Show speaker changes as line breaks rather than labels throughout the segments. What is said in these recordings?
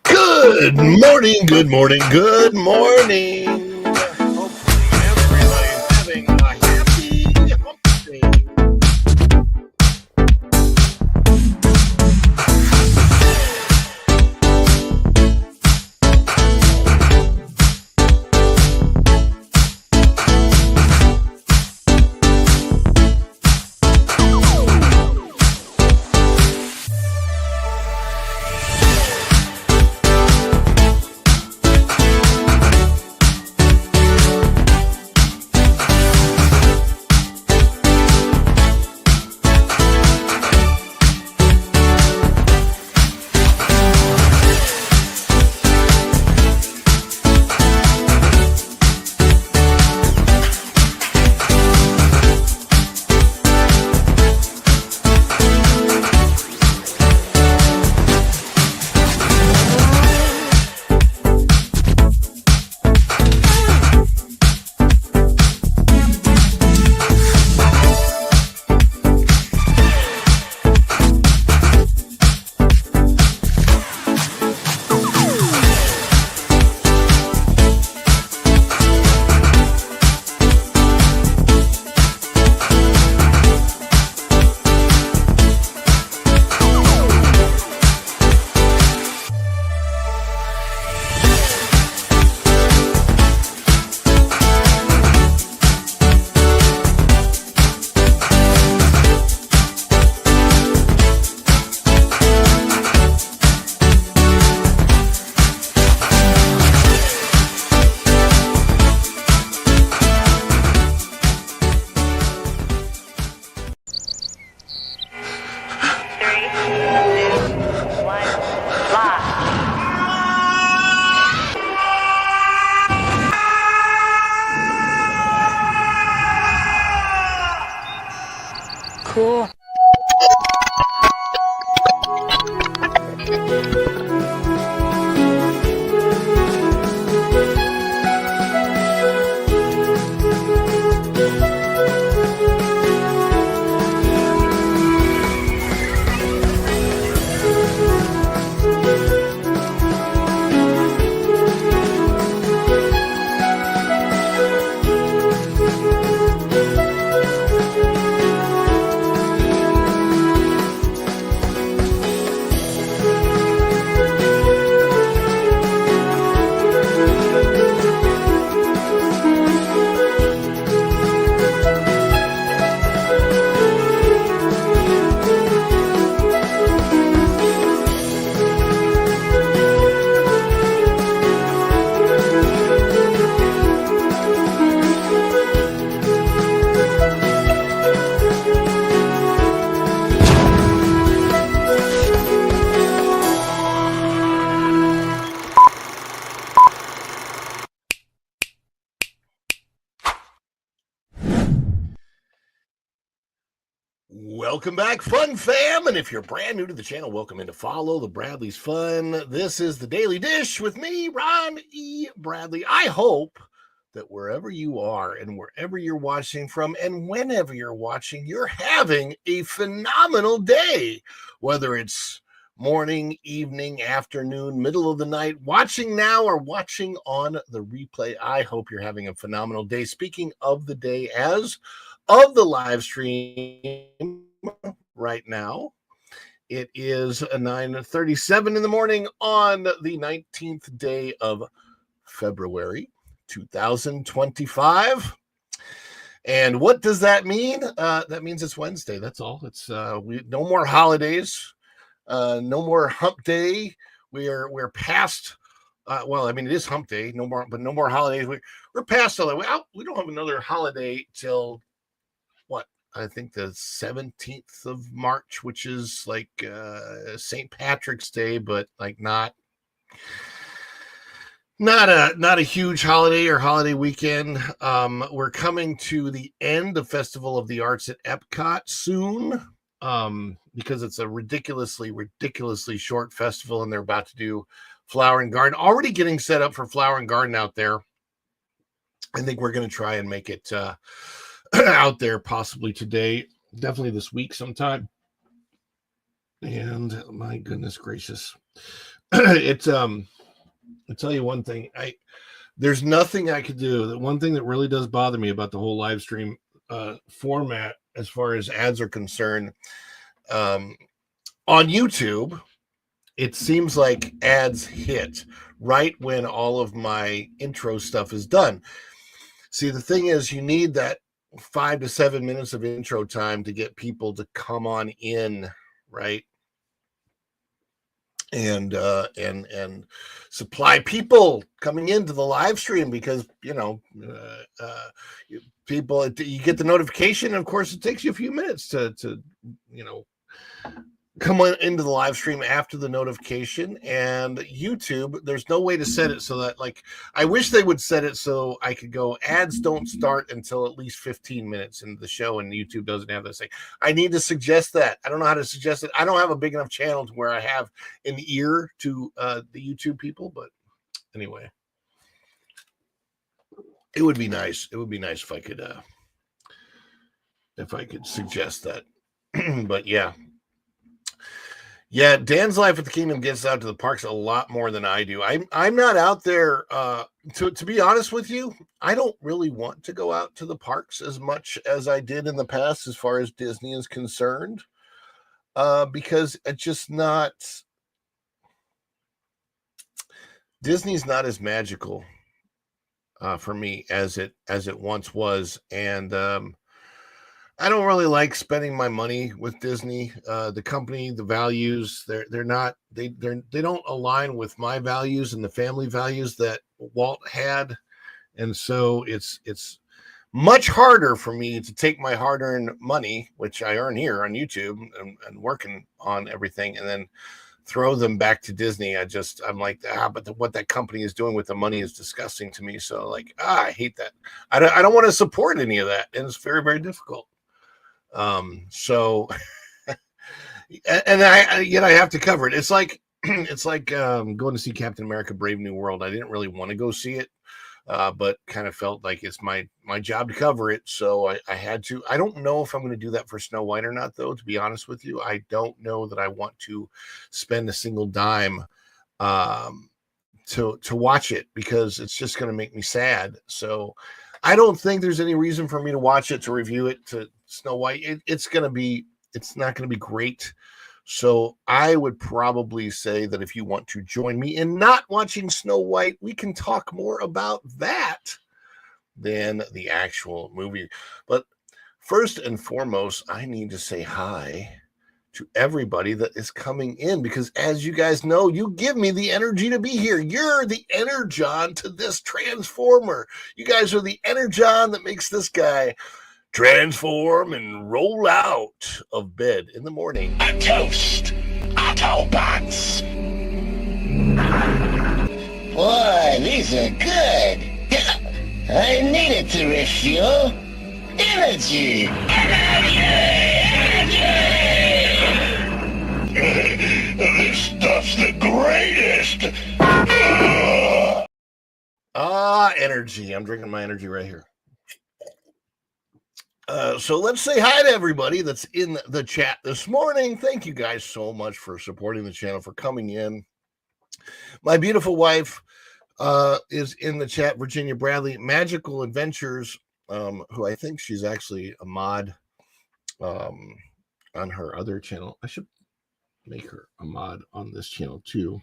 Good morning, good morning, good morning. Hopefully everybody's having a happy hump day.
Three, two, one, live. Cool.
Welcome back, Fun Fam. And if you're brand new to the channel, welcome in to follow the Bradley's Fun. This is the Daily Dish with me, Ron E. Bradley. I hope that wherever you are and wherever you're watching from and whenever you're watching, you're having a phenomenal day, whether it's morning, evening, afternoon, middle of the night, watching now or watching on the replay. I hope you're having a phenomenal day. Speaking of the day as of the live stream right now, it is 9:37 in the morning on the 19th day of February 2025. And what does that mean? That means it's Wednesday. That's all. It's no more holidays, no more hump day. We're past. Well, I mean, it is hump day. No more, but no more holidays. We're past all that. We don't have another holiday till what? I think the 17th of March, which is like St. Patrick's Day, but like not a huge holiday or holiday weekend. We're coming to the end of Festival of the Arts at Epcot soon, because it's a ridiculously short festival, and they're about to do Flower and Garden. Already getting set up for Flower and Garden out there. I think we're going to try and make it out there possibly today, definitely this week sometime. And my goodness gracious. it's I'll tell you one thing. There's nothing I could do. The one thing that really does bother me about the whole live stream format, as far as ads are concerned, um, on YouTube, it seems like ads hit right when all of my intro stuff is done. See, the thing is, you need that 5 to 7 minutes of intro time to get people to come on in, right? And supply people coming into the live stream, because people, you get the notification, and of course it takes you a few minutes to come on into the live stream after the notification. And YouTube, there's no way to set it so that, like, I wish they would set it so I could go, ads don't start until at least 15 minutes into the show, and YouTube doesn't have this thing. I need to suggest that. I don't know how to suggest it. I don't have a big enough channel to where I have an ear to the YouTube people, but anyway, it would be nice. It would be nice if I could suggest that. But yeah. Yeah, Dan's Life at the Kingdom gets out to the parks a lot more than I do. I'm not out there. To be honest with you, I don't really want to go out to the parks as much as I did in the past, as far as Disney is concerned, because it's just not. Disney's not as magical for me as it once was, and I don't really like spending my money with Disney. The company, the values, they don't align with my values and the family values that Walt had, and so it's much harder for me to take my hard-earned money, which I earn here on YouTube and working on everything, and then throw them back to Disney. I'm like, but what that company is doing with the money is disgusting to me. So like, I hate that. I don't want to support any of that, and it's very, very difficult. So, and I have to cover it. It's like, going to see Captain America: Brave New World. I didn't really want to go see it, but kind of felt like it's my job to cover it. So I had to. I don't know if I'm going to do that for Snow White or not, though, to be honest with you. I don't know that I want to spend a single dime, to watch it, because it's just going to make me sad. So I don't think there's any reason for me to watch it, to review it, to Snow White. It's not going to be great. So I would probably say that if you want to join me in not watching Snow White, we can talk more about that than the actual movie. But first and foremost, I need to say hi to everybody that is coming in, because as you guys know, you give me the energy to be here. You're the energon to this transformer. You guys are the energon that makes this guy transform and roll out of bed in the morning.
A toast, Autobots. Boy, these are good. I needed to refuel. Energy! This stuff's the greatest!
Energy. I'm drinking my energy right here. So let's say hi to everybody that's in the chat this morning. Thank you guys so much for supporting the channel, for coming in. My beautiful wife is in the chat, Virginia Bradley, Magical Adventures, who I think she's actually a mod on her other channel. I should make her a mod on this channel too.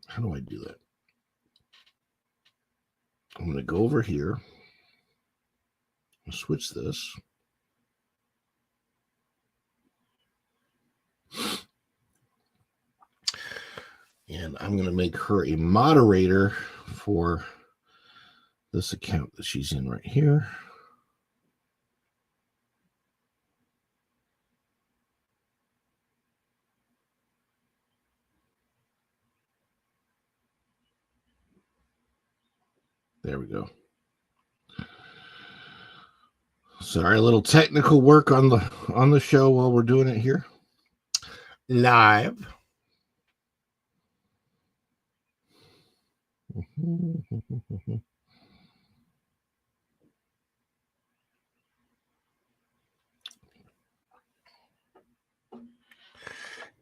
How do I do that? I'm going to go over here. Switch this. And I'm going to make her a moderator for this account that she's in right here. There we go. Sorry, a little technical work on the show while we're doing it here live.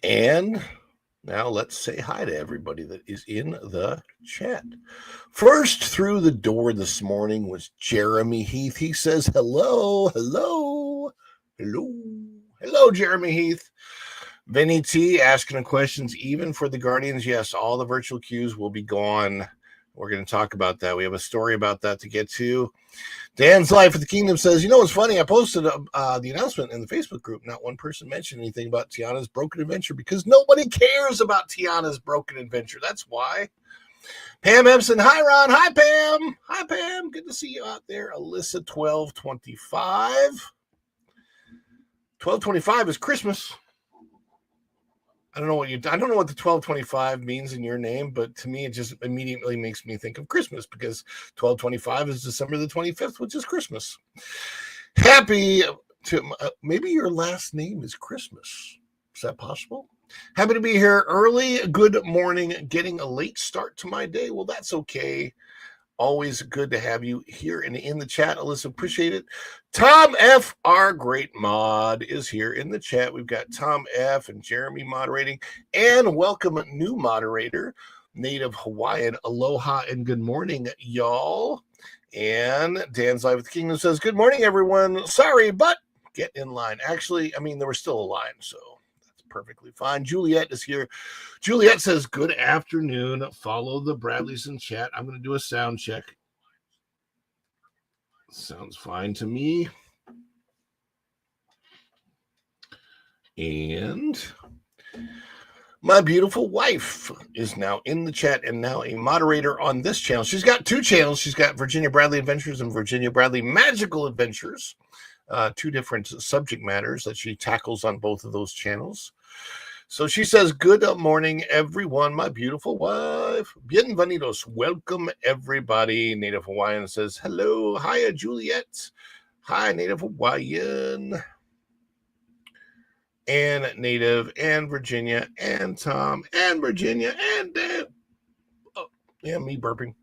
And now let's say hi to everybody that is in the chat. First through the door this morning was Jeremy Heath. He says, hello, hello, hello, hello, Jeremy Heath. Vinny T asking questions, even for the Guardians. Yes, all the virtual queues will be gone. We're going to talk about that. We have a story about that to get to. Dan's Life of the Kingdom says, you know what's funny? I posted the announcement in the Facebook group. Not one person mentioned anything about Tiana's Broken Adventure because nobody cares about Tiana's Broken Adventure. That's why. Pam Epson, hi, Ron. Hi, Pam. Hi, Pam. Good to see you out there. Alyssa, 1225. 1225 is Christmas. I don't know what the 1225 means in your name, but to me, it just immediately makes me think of Christmas because 1225 is December the 25th, which is Christmas. Happy to, maybe your last name is Christmas. Is that possible? Happy to be here early. Good morning. Getting a late start to my day. Well, that's okay. Always good to have you here and in the chat, Alyssa. Appreciate it. Tom F., our great mod, is here in the chat. We've got Tom F. and Jeremy moderating. And welcome a new moderator, Native Hawaiian. Aloha and good morning, y'all. And Dan's Live with the Kingdom says, good morning, everyone. Sorry, but get in line. Actually, I mean, there was still a line, so perfectly fine. Juliet is here. Juliet says, good afternoon. Follow the Bradleys in chat. I'm going to do a sound check. Sounds fine to me. And my beautiful wife is now in the chat and now a moderator on this channel. She's got two channels. She's got Virginia Bradley Adventures and Virginia Bradley Magical Adventures. Two different subject matters that she tackles on both of those channels. So she says, good morning, everyone. My beautiful wife. Bienvenidos. Welcome, everybody. Native Hawaiian says, hello. Hiya, Juliet. Hi, Native Hawaiian. And Native and Virginia and Tom and Virginia and Dan. Oh, yeah, me burping.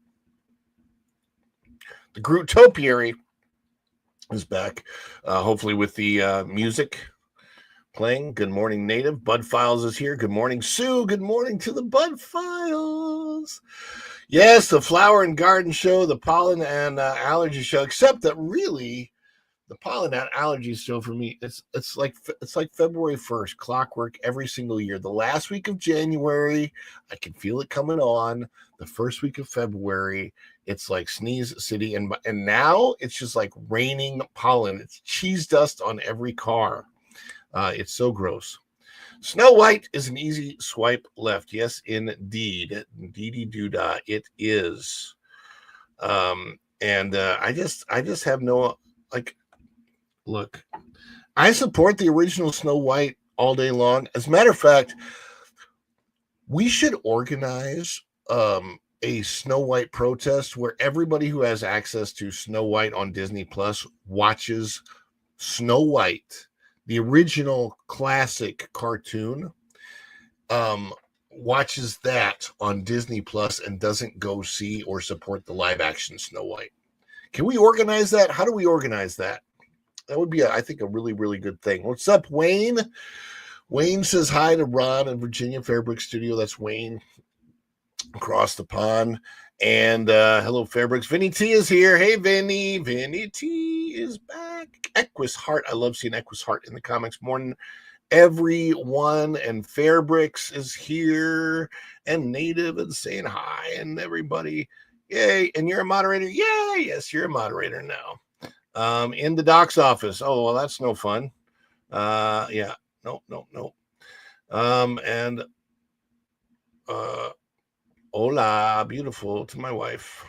The Groot Topiary is back, hopefully with the music playing. Good morning, Native. Bud Files is here. Good morning, Sue. Good morning to the Bud Files. Yes, the Flower and Garden Show, the Pollen and Allergy Show, except that really the Pollen and Allergy Show for me, it's like February 1st, clockwork every single year. The last week of January, I can feel it coming on. The first week of February, it's like Sneeze City, and now it's just like raining pollen. It's cheese dust on every car. It's so gross. Snow White is an easy swipe left. Yes, indeed. Dee-dee-doo-dah. It is. I just have no, like, look, I support the original Snow White all day long. As a matter of fact, we should organize a Snow White protest where everybody who has access to Snow White on Disney Plus watches Snow White, the original classic cartoon, watches that on Disney Plus and doesn't go see or support the live action Snow White. Can we organize that? How do we organize that? That would be, I think, a really, really good thing. What's up, Wayne? Wayne says hi to Ron and Virginia Fairbrook Studio. That's Wayne across the pond. And hello, Fairbrooks. Vinny T is here. Hey, Vinny. Vinny T is back. Equus Heart. I love seeing Equus Heart in the comics. Morning, everyone. And Fairbrooks is here. And Native and saying hi. And everybody. Yay. And you're a moderator? Yay. Yes, you're a moderator now. In the doc's office. Oh, well, that's no fun. Yeah. No. Hola, beautiful to my wife.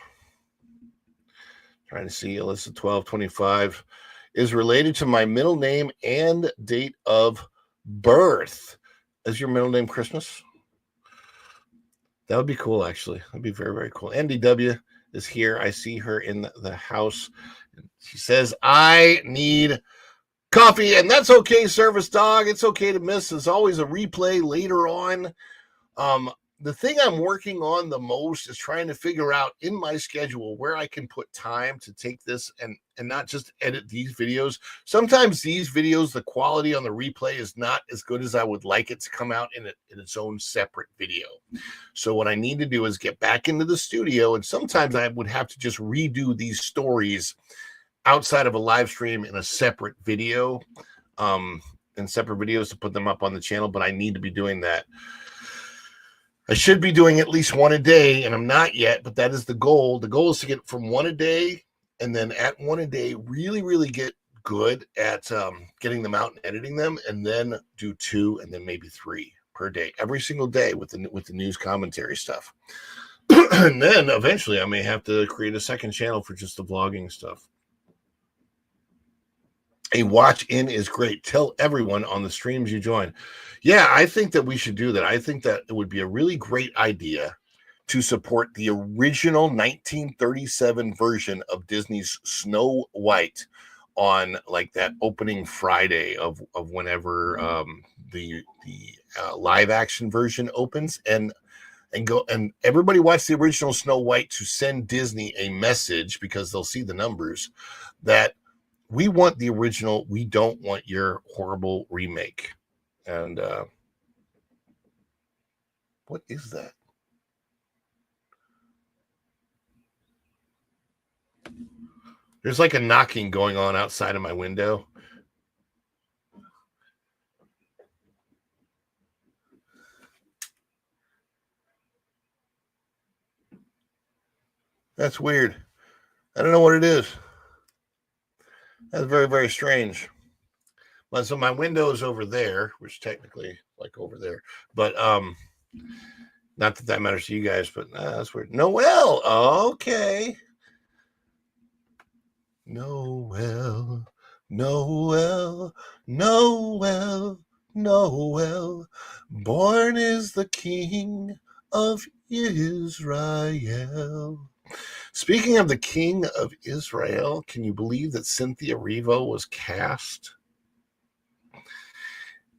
Trying to see Alyssa 1225 is related to my middle name and date of birth. Is your middle name Christmas? That would be cool, actually. That'd be very, very cool. NDW is here. I see her in the house. She says, I need coffee, and that's okay, service dog. It's okay to miss. There's always a replay later on. the thing I'm working on the most is trying to figure out in my schedule where I can put time to take this and not just edit these videos. Sometimes these videos, the quality on the replay is not as good as I would like it to come out in its own separate video. So what I need to do is get back into the studio, and sometimes I would have to just redo these stories outside of a live stream in a separate video, in separate videos to put them up on the channel, but I need to be doing that. I should be doing at least one a day, and I'm not yet, but that is the goal. The goal is to get from one a day, and then at one a day, really, really get good at getting them out and editing them, and then do 2 and then maybe 3 per day, every single day with the news commentary stuff. And then eventually I may have to create a second channel for just the vlogging stuff. A watch in is great. Tell everyone on the streams you join. Yeah, I think that we should do that. I think that it would be a really great idea to support the original 1937 version of Disney's Snow White on like that opening Friday of whenever the live action version opens, and go and everybody watch the original Snow White to send Disney a message, because they'll see the numbers, that we want the original. We don't want your horrible remake. And what is that? There's like a knocking going on outside of my window. That's weird. I don't know what it is. That's very, very strange. Well, so my window is over there, which technically like over there, but not that that matters to you guys, but that's weird. Noel, okay. Noel, Noel, Noel, Noel, born is the King of Israel. Speaking of the King of Israel, can you believe that Cynthia Erivo was cast?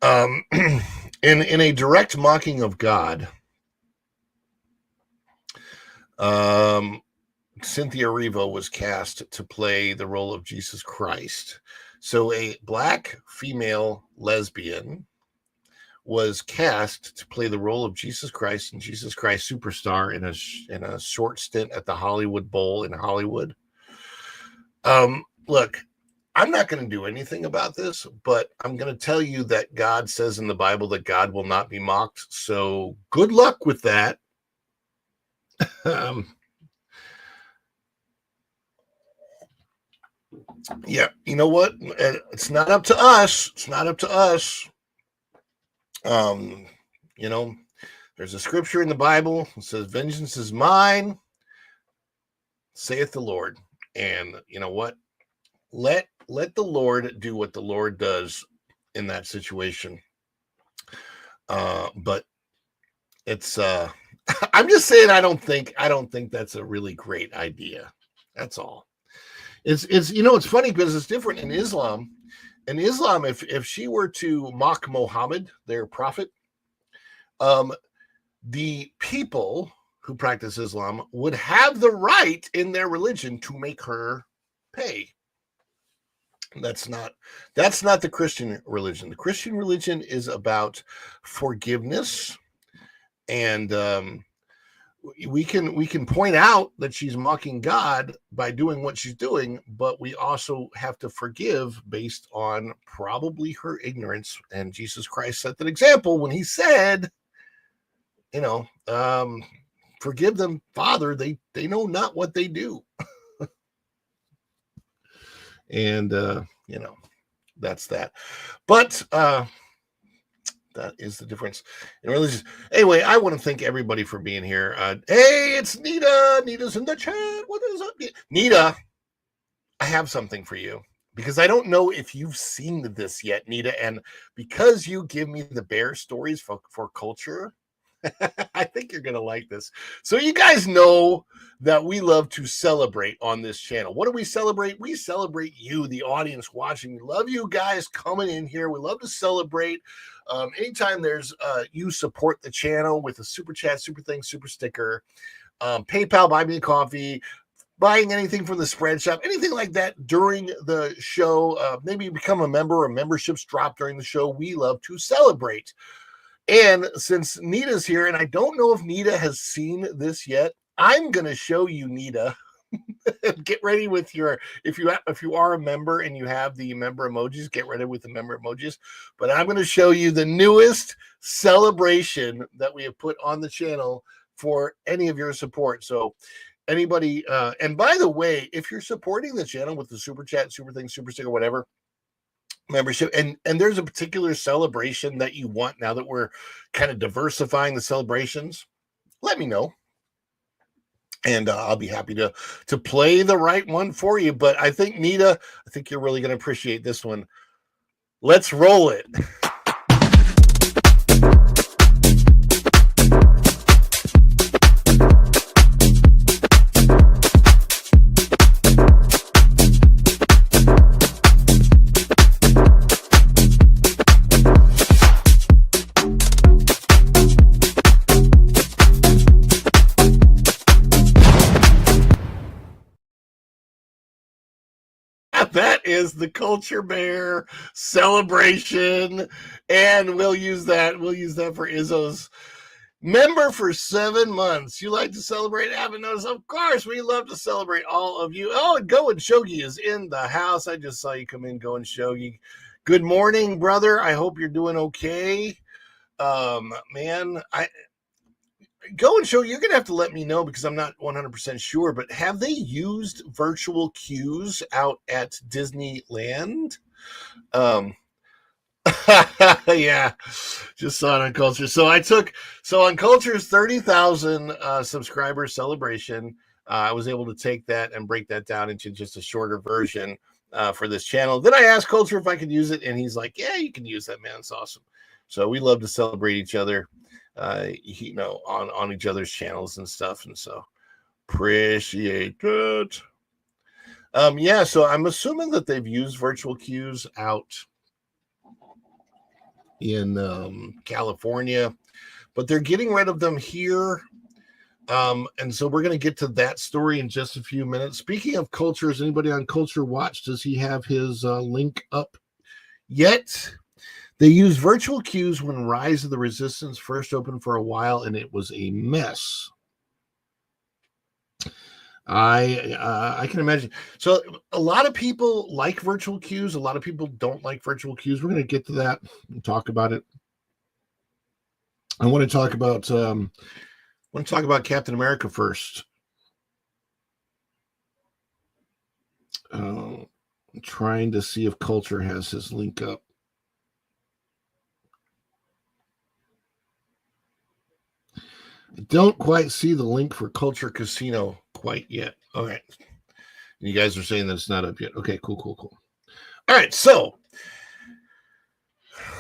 In a direct mocking of God, Cynthia Erivo was cast to play the role of Jesus Christ. So a black female lesbian was cast to play the role of Jesus Christ and Jesus Christ Superstar in a short stint at the Hollywood Bowl in Hollywood. Look, I'm not going to do anything about this, but I'm going to tell you that God says in the Bible that God will not be mocked. So good luck with that. Yeah, you know what? It's not up to us. It's not up to us. You know, there's a scripture in the Bible that says, vengeance is mine, saith the Lord. And you know what? Let the Lord do what the Lord does in that situation. But it's I'm just saying I don't think that's a really great idea. That's all. It's it's funny because it's different in Islam. In Islam, if she were to mock Muhammad, their prophet, the people who practice Islam would have the right in their religion to make her pay. That's not the Christian religion. The Christian religion is about forgiveness, and we can point out that she's mocking God by doing what she's doing, but we also have to forgive based on probably her ignorance. And Jesus Christ set that example when he said, forgive them, Father, they know not what they do. And that's that. But that is the difference in religion. Anyway, I want to thank everybody for being here. Hey, it's Nita. Nita's in the chat. What is up, Nita? I have something for you, because I don't know if you've seen this yet, Nita. And because you give me the bear stories for culture, I think think you're going to like this. So you guys know that we love to celebrate on this channel. What do we celebrate? We celebrate you, the audience watching. We love you guys coming in here. We love to celebrate. Anytime there's you support the channel with a super chat, super thing, super sticker, PayPal, buy me a coffee, buying anything from the spread shop, anything like that during the show. Maybe you become a member or memberships drop during the show. We love to celebrate. And since Nita's here, and I don't know if Nita has seen this yet, I'm going to show you, Nita. Get ready with your, if you are a member and you have the member emojis, get ready with the member emojis. But I'm going to show you the newest celebration that we have put on the channel for any of your support. So anybody, and by the way, if you're supporting the channel with the super chat, super thing, super sticker, whatever membership, and there's a particular celebration that you want now that we're kind of diversifying the celebrations, let me know. And I'll be happy to play the right one for you. But I think, Nita, I think you're really going to appreciate this one. Let's roll it. That is the Culture Bear celebration, and we'll use that for Izzo's member for 7 months. You like to celebrate? Haven't noticed? Of course, we love to celebrate all of you. Oh, and Go and Shogi is in the house. I just saw you come in, Go and Shogi. Good morning, brother. I hope you're doing okay. Man, Go and Show, you're going to have to let me know because I'm not 100% sure, but have they used virtual queues out at Disneyland? Yeah, just saw it on Culture. So on Culture's 30,000 subscriber celebration, I was able to take that and break that down into just a shorter version for this channel. Then I asked Culture if I could use it, and he's like, yeah, you can use that, man. It's awesome. So we love to celebrate each other. On each other's channels and stuff, and so appreciate it. Yeah, so I'm assuming that they've used virtual queues out in California, but they're getting rid of them here. And so we're going to get to that story in just a few minutes. Speaking of Culture, is anybody on Culture Watch? Does he have his link up yet? They used virtual queues when Rise of the Resistance first opened for a while, and it was a mess. I can imagine. So a lot of people like virtual queues. A lot of people don't like virtual queues. We're going to get to that and talk about it. I want to talk about Captain America first. I'm trying to see if Culture has his link up. I don't quite see the link for Culture Casino quite yet. All right. You guys are saying that it's not up yet. Okay, cool. All right, so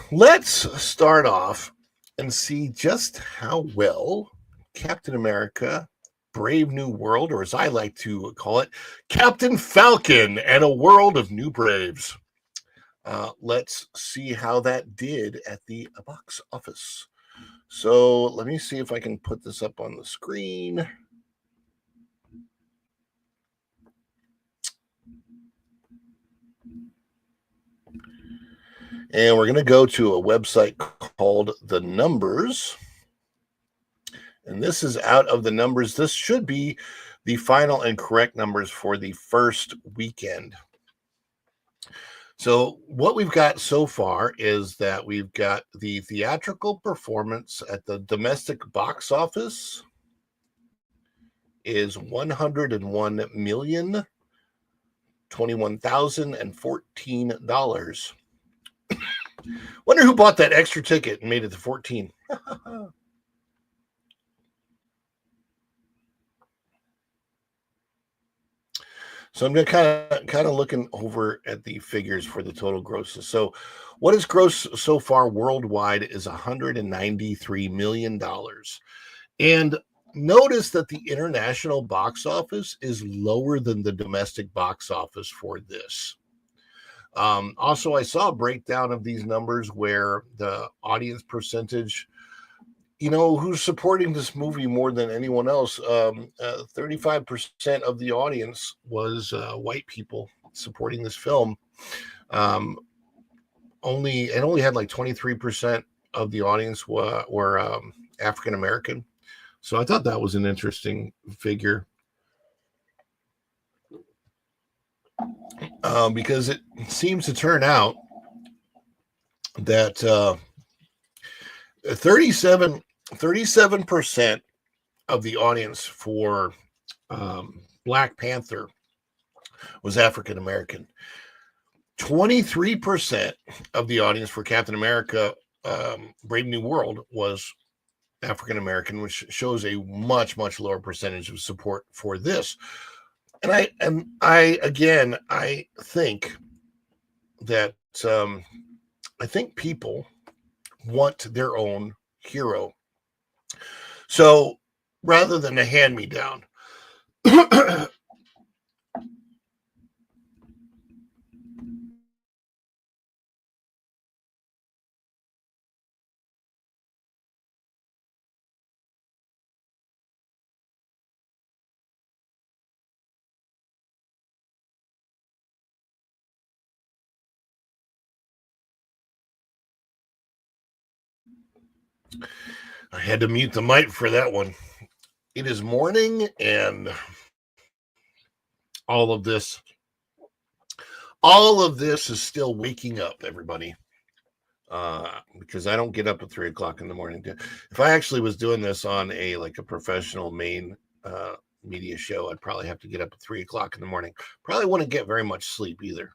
let's start off and see just how well Captain America, Brave New World, or as I like to call it, Captain Falcon and a World of New Braves. Let's see how that did at the box office. So let me see if I can put this up on the screen. And we're going to go to a website called The Numbers. And this is out of the numbers. This should be the final and correct numbers for the first weekend. So what we've got so far is that we've got the theatrical performance at the domestic box office is $101,021,014. Wonder who bought that extra ticket and made it to 14. So I'm going to kind of looking over at the figures for the total grosses. So what is gross so far worldwide is $193 million. And notice that the international box office is lower than the domestic box office for this. Also, I saw a breakdown of these numbers where the audience percentage, who's supporting this movie more than anyone else. 35% of the audience was white people supporting this film. It only had like 23% of the audience were African American. So I thought that was an interesting figure. Because it seems to turn out that 37% of the audience for Black Panther was African American. 23% of the audience for Captain America, Brave New World was African American, which shows a much, much lower percentage of support for this. And I think that I think people want their own hero. So rather than a hand-me-down, I had to mute the mic for that one. It is morning, and all of this is still waking up, everybody. Because I don't get up at 3 o'clock in the morning. If I actually was doing this on a professional main media show, I'd probably have to get up at 3 o'clock in the morning. Probably wouldn't get very much sleep either.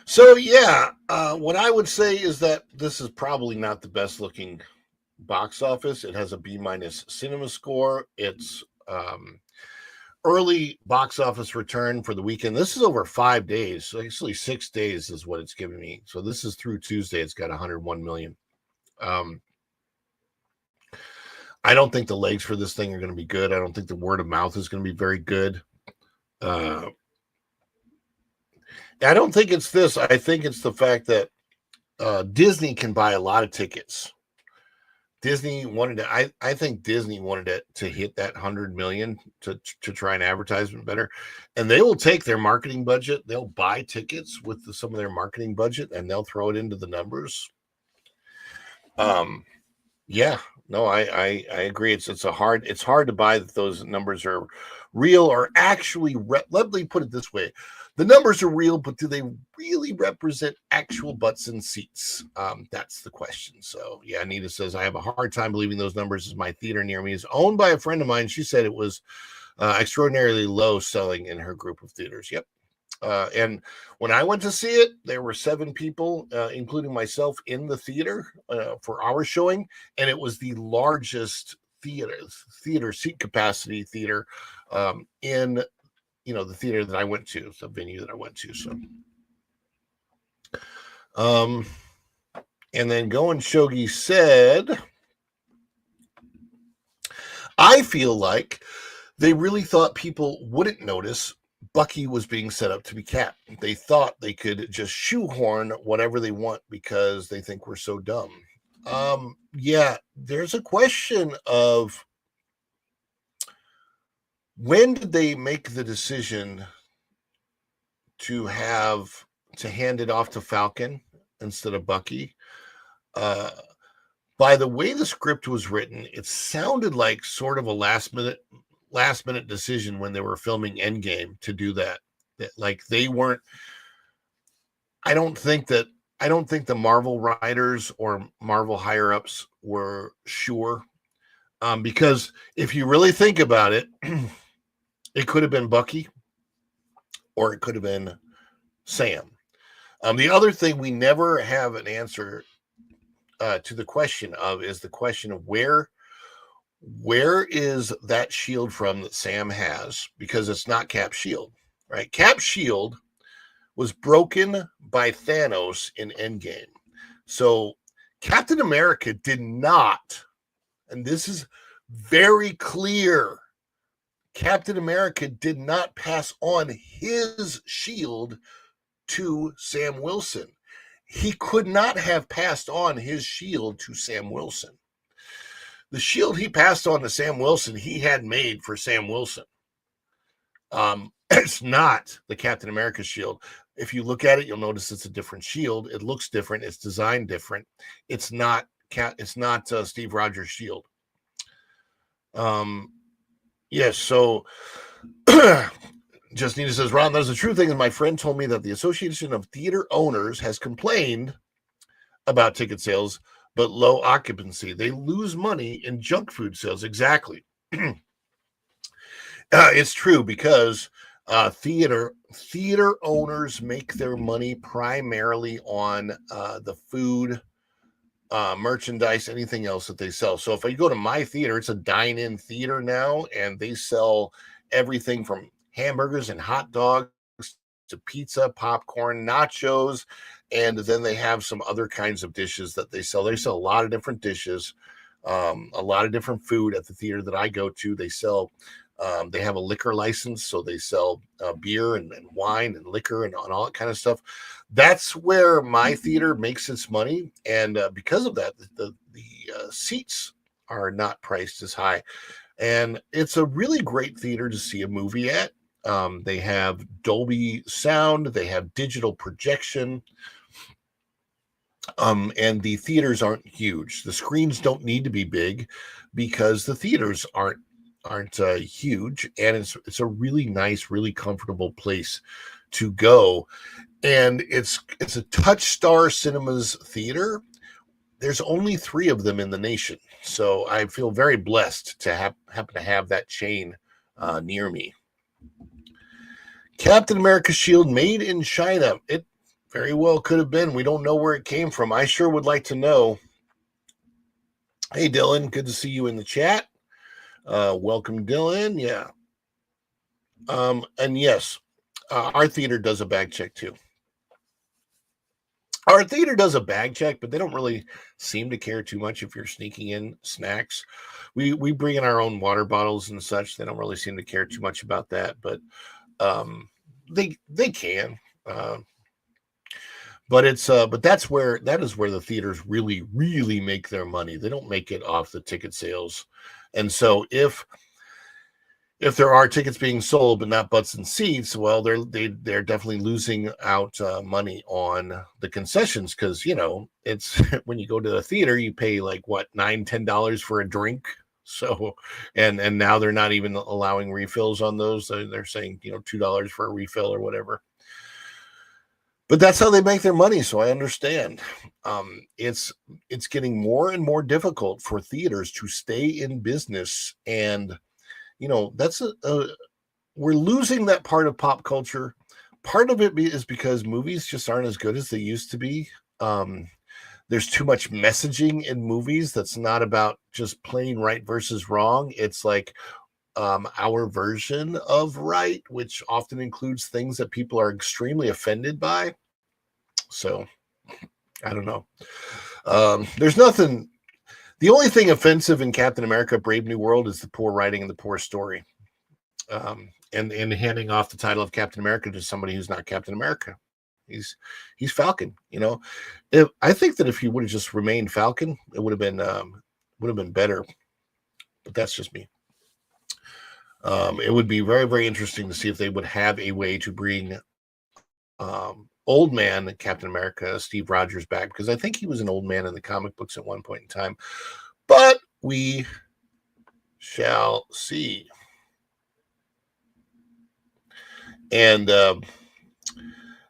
So yeah, what I would say is that this is probably not the best looking box office. It has a B- cinema score. It's early box office return for the weekend. This is over 5 days. So actually 6 days is what it's giving me. So this is through Tuesday. It's got 101 million. I don't think the legs for this thing are going to be good. I don't think the word of mouth is going to be very good. I don't think it's this. I think it's the fact that Disney can buy a lot of tickets. Disney wanted to, I think Disney wanted it to hit that 100 million to try and advertise it better. And they will take their marketing budget. They'll buy tickets with some of their marketing budget and they'll throw it into the numbers. Yeah, no, I agree. It's hard to buy that those numbers are real or actually, let me put it this way. The numbers are real, but do they really represent actual butts and seats? That's the question. So, yeah, Anita says, I have a hard time believing those numbers as my theater near me is owned by a friend of mine. She said it was extraordinarily low selling in her group of theaters. Yep. And when I went to see it, there were 7 people, including myself, in the theater for our showing. And it was the largest theater seat capacity theater in the theater that I went to, the venue that I went to. So, and then Going Shogi said, I feel like they really thought people wouldn't notice Bucky was being set up to be Cap. They thought they could just shoehorn whatever they want because they think we're so dumb. Yeah, there's a question of when did they make the decision to hand it off to Falcon instead of Bucky? By the way the script was written, it sounded like sort of a last minute decision when they were filming Endgame to do that. Like they weren't. I don't think the Marvel writers or Marvel higher ups were sure, because if you really think about it, it could have been Bucky, or it could have been Sam. The other thing we never have an answer to the question of is the question of where is that shield from that Sam has, because it's not Cap's shield, right? Cap's shield was broken by Thanos in Endgame. So Captain America did not, and this is very clear, Captain America did not pass on his shield to Sam Wilson. He could not have passed on his shield to Sam Wilson. The shield he passed on to Sam Wilson, he had made for Sam Wilson. It's not the Captain America shield. If you look at it, you'll notice it's a different shield. It looks different. It's designed different. It's not Steve Rogers' shield. Yes. So Justina says, Ron, there's a true thing. And my friend told me that the Association of Theater Owners has complained about ticket sales, but low occupancy. They lose money in junk food sales. Exactly. It's true because theater owners make their money primarily on the food, merchandise, anything else that they sell. So if you go to my theater, it's a dine-in theater now, and they sell everything from hamburgers and hot dogs to pizza, popcorn, nachos, and then they have some other kinds of dishes that they sell. They sell a lot of different dishes, a lot of different food at the theater that I go to. They sell they have a liquor license, so they sell beer and wine and liquor and all that kind of stuff. That's where my theater makes its money, and because of that, the seats are not priced as high, and it's a really great theater to see a movie at. They have Dolby sound, they have digital projection, and the theaters aren't huge. The screens don't need to be big because the theaters aren't huge, and it's a really nice, really comfortable place to go. And it's a Touchstar Cinemas theater. There's only 3 of them in the nation, so I feel very blessed to happen to have that chain near me. Captain America shield made in China. It very well could have been. We don't know where it came from. I sure would like to know. Hey, Dylan, good to see you in the chat. Welcome, Dylan. Yeah. And yes, our theater does a bag check too. Our theater does a bag check, but they don't really seem to care too much if you're sneaking in snacks. We bring in our own water bottles and such. They don't really seem to care too much about that, but they can. But that is where the theaters really make their money. They don't make it off the ticket sales. And so if there are tickets being sold but not butts and seats, well, they're definitely losing out money on the concessions, because it's when you go to the theater, you pay like what, $9-10 for a drink. So and now they're not even allowing refills on those. They're saying $2 for a refill or whatever. But that's how they make their money, so I understand. It's getting more and more difficult for theaters to stay in business, and that's we're losing that part of pop culture. Part of it is because movies just aren't as good as they used to be. There's too much messaging in movies that's not about just plain right versus wrong. It's like our version of right, which often includes things that people are extremely offended by. So I don't know. There's nothing. The only thing offensive in Captain America Brave New World is the poor writing and the poor story. And handing off the title of Captain America to somebody who's not Captain America. He's Falcon. I think that if he would have just remained Falcon, it would have been better. But that's just me. It would be very, very interesting to see if they would have a way to bring old man Captain America, Steve Rogers, back, because I think he was an old man in the comic books at one point in time. But we shall see. And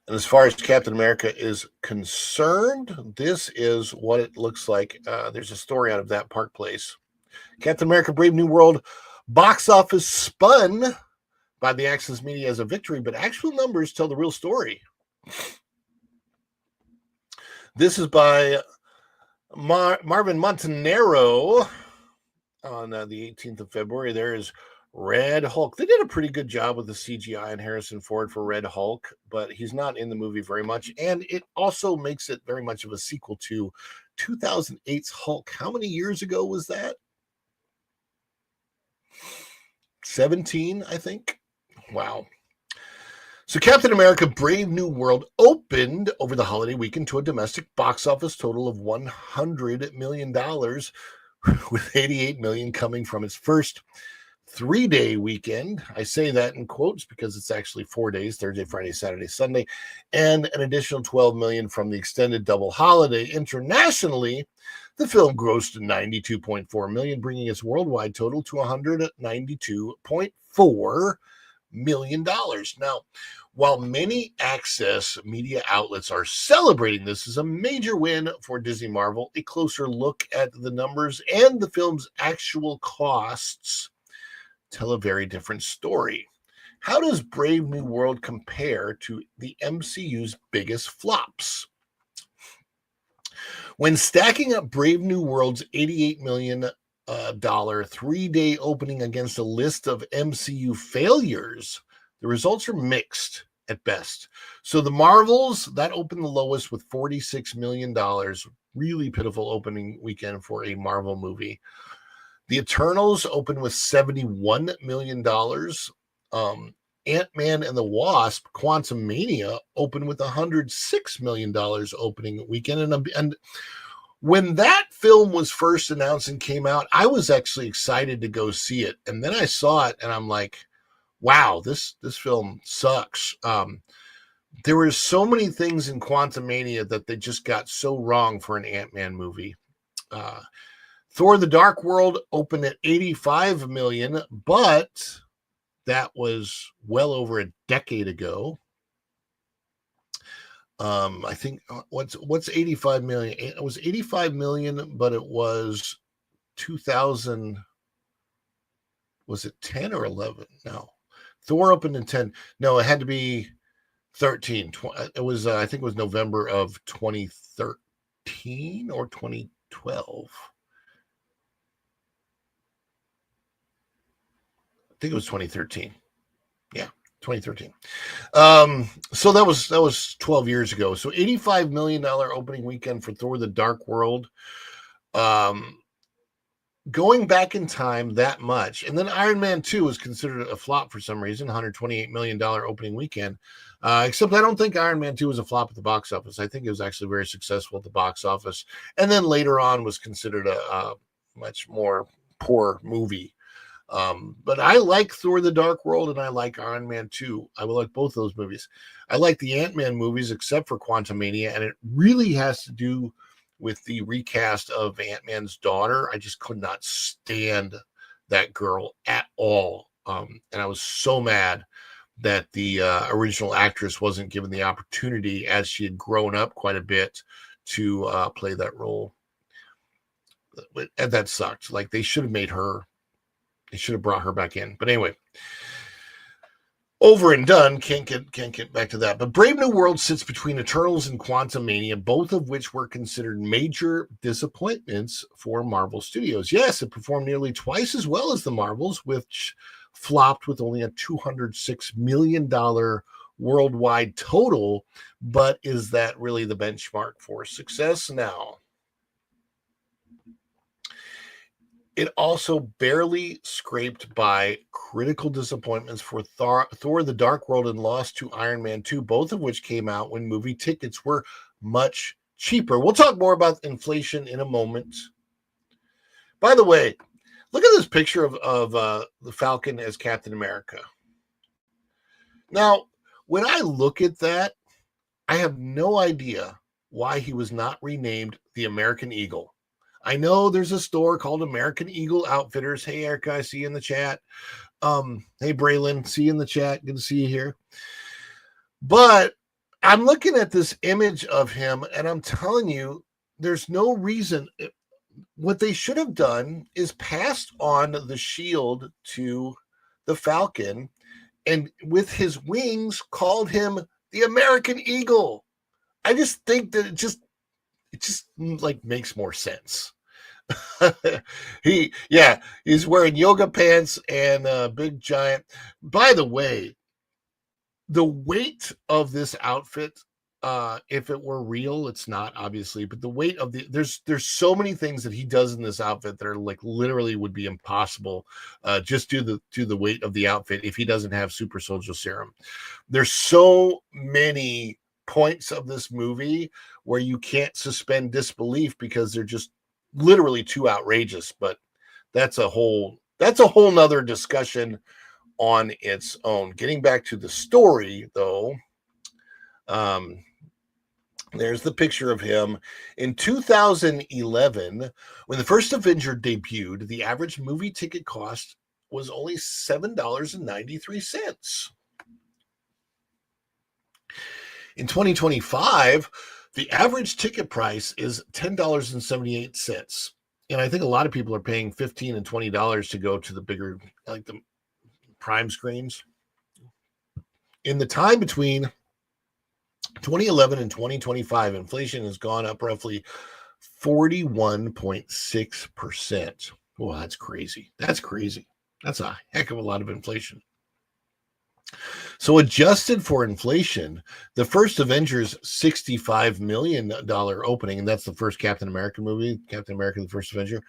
as far as Captain America is concerned, this is what it looks like. There's a story out of that Park Place. Captain America Brave New World box office spun by the Access Media as a victory, but actual numbers tell the real story. This is by Marvin Montanaro on the 18th of February. There is Red Hulk. They did a pretty good job with the CGI and Harrison Ford for Red Hulk, but he's not in the movie very much. And it also makes it very much of a sequel to 2008's Hulk. How many years ago was that? 17, I think. Wow. So Captain America Brave New World opened over the holiday weekend to a domestic box office total of $100 million, with $88 million coming from its first 3-day weekend. I say that in quotes because it's actually 4 days, Thursday, Friday, Saturday, Sunday, and an additional $12 million from the extended double holiday. Internationally, the film grossed $92.4 million, bringing its worldwide total to $192.4 million. Now, while many access media outlets are celebrating this as a major win for Disney Marvel, a closer look at the numbers and the film's actual costs tell a very different story. How does Brave New World compare to the MCU's biggest flops? When stacking up Brave New World's $88 million 3-day opening against a list of MCU failures, the results are mixed at best. So the Marvels, that opened the lowest with $46 million. Really pitiful opening weekend for a Marvel movie. The Eternals opened with $71 million. Ant-Man and the Wasp, Quantumania, opened with $106 million opening weekend. And when that film was first announced and came out, I was actually excited to go see it. And then I saw it and I'm like, wow, this film sucks. There were so many things in Quantumania that they just got so wrong for an Ant-Man movie. Thor: The Dark World opened at $85 million, but that was well over a decade ago. I think what's 85 million? It was 85 million, but it was 2000. Was it 10 or 11? No, Thor opened in 10. No, it had to be 13. It was I think it was November of 2013 or 2012. I think it was 2013. Yeah, 2013. So that was 12 years ago. So $85 million opening weekend for Thor: The Dark World. Going back in time that much, and then Iron Man 2 was considered a flop for some reason, $128 million opening weekend. Except I don't think Iron Man 2 was a flop at the box office. I think it was actually very successful at the box office, and then later on was considered a much more poor movie. But I like Thor: The Dark World and I like Iron Man 2. I will like both those movies. I like the Ant-Man movies except for Quantumania, and it really has to do with the recast of Ant-Man's daughter. I just could not stand that girl at all. And I was so mad that the original actress wasn't given the opportunity, as she had grown up quite a bit, to play that role. And that sucked. Like, they should have made her. They should have brought her back in. But anyway, over and done. Can't get back to that. But Brave New World sits between Eternals and Quantumania, both of which were considered major disappointments for Marvel Studios. Yes, it performed nearly twice as well as the Marvels, which flopped with only a $206 million worldwide total. But is that really the benchmark for success now? It also barely scraped by critical disappointments for Thor: The Dark World and lost to Iron Man 2, both of which came out when movie tickets were much cheaper. We'll talk more about inflation in a moment. By the way, look at this picture of the Falcon as Captain America. Now, when I look at that, I have no idea why he was not renamed the American Eagle. I know there's a store called American Eagle Outfitters. Hey, Erica, I see you in the chat. Hey, Braylon, see you in the chat. Good to see you here. But I'm looking at this image of him, and I'm telling you, there's no reason. What they should have done is passed on the shield to the Falcon, and with his wings, called him the American Eagle. I just think that it just like makes more sense. He's wearing yoga pants and a big giant. By the way, the weight of this outfit, if it were real, it's not obviously, but the weight of there's so many things that he does in this outfit that are like literally would be impossible, just due to the weight of the outfit if he doesn't have super soldier serum. There's so many points of this movie where you can't suspend disbelief because they're just literally too outrageous. But that's a whole nother discussion on its own. Getting back to the story, though, there's the picture of him in 2011 when the first Avenger debuted. The average movie ticket cost was only $7.93. In 2025, the average ticket price is $10.78. And I think a lot of people are paying $15 and $20 to go to the bigger, like the prime screens. In the time between 2011 and 2025, inflation has gone up roughly 41.6%. Well, that's crazy. That's crazy. That's a heck of a lot of inflation. So adjusted for inflation, the first Avengers $65 million opening, and that's the first Captain America movie, Captain America, the First Avenger,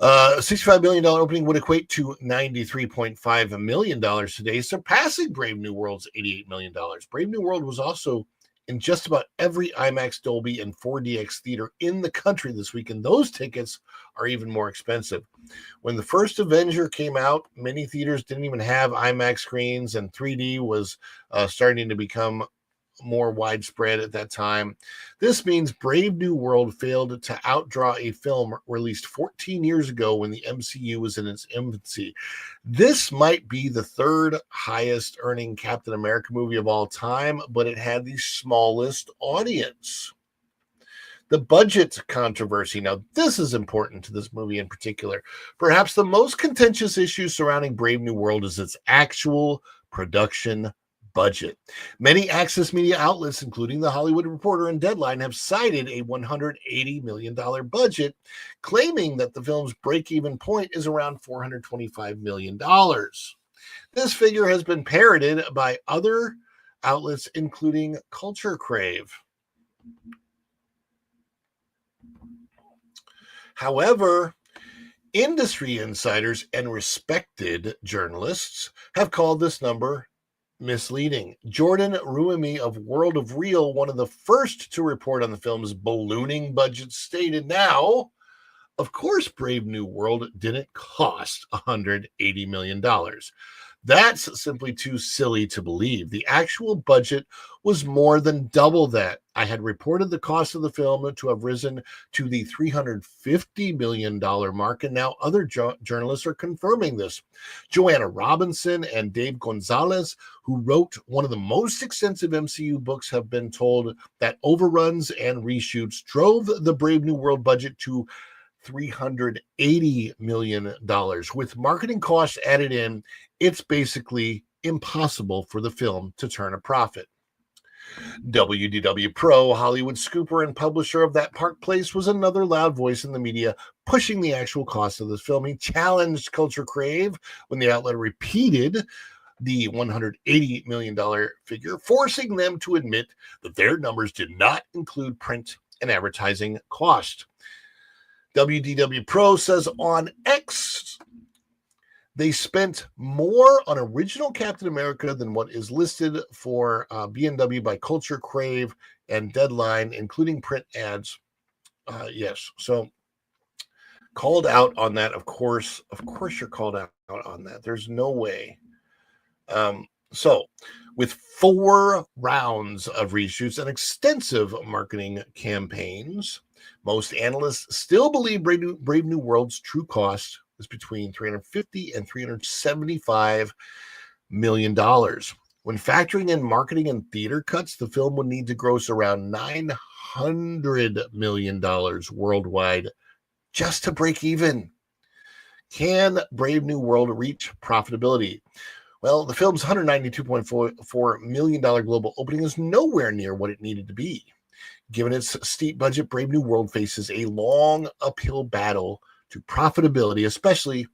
$65 million opening would equate to $93.5 million today, surpassing Brave New World's $88 million. Brave New World was also in just about every IMAX, Dolby, and 4DX theater in the country this week, and those tickets are even more expensive. When the first Avenger came out, many theaters didn't even have IMAX screens, and 3D was starting to become more widespread at that time. This means Brave New World failed to outdraw a film released 14 years ago when the MCU was in its infancy. This might be the third highest earning Captain America movie of all time, but it had the smallest audience. The budget controversy. Now, this is important to this movie in particular. Perhaps the most contentious issue surrounding Brave New World is its actual production budget. Many Access Media outlets, including The Hollywood Reporter and Deadline, have cited a $180 million budget, claiming that the film's break-even point is around $425 million. This figure has been parroted by other outlets, including Culture Crave. However, industry insiders and respected journalists have called this number misleading. Jordan Ruimi of World of Real, one of the first to report on the film's ballooning budget, stated, now, of course, Brave New World didn't cost $180 million. That's simply too silly to believe. The actual budget was more than double that. I had reported the cost of the film to have risen to the $350 million mark, and now other journalists are confirming this. Joanna Robinson and Dave Gonzalez, who wrote one of the most extensive MCU books, have been told that overruns and reshoots drove the Brave New World budget to $380 million. With marketing costs added in, it's basically impossible for the film to turn a profit. WDW Pro, Hollywood scooper and publisher of That Park Place, was another loud voice in the media pushing the actual cost of this film. He challenged Culture Crave when the outlet repeated the $180 million figure, forcing them to admit that their numbers did not include print and advertising cost. WDW Pro says on X, they spent more on original Captain America than what is listed for B&W by Culture Crave and Deadline, including print ads. Yes, so called out on that. Of course, you're called out on that. There's no way. So with 4 rounds of reshoots and extensive marketing campaigns, most analysts still believe Brave New World's true cost is between $350 and $375 million. When factoring in marketing and theater cuts, the film would need to gross around $900 million worldwide just to break even. Can Brave New World reach profitability? Well, the film's $192.4 million global opening is nowhere near what it needed to be. Given its steep budget, Brave New World faces a long uphill battle to profitability, especially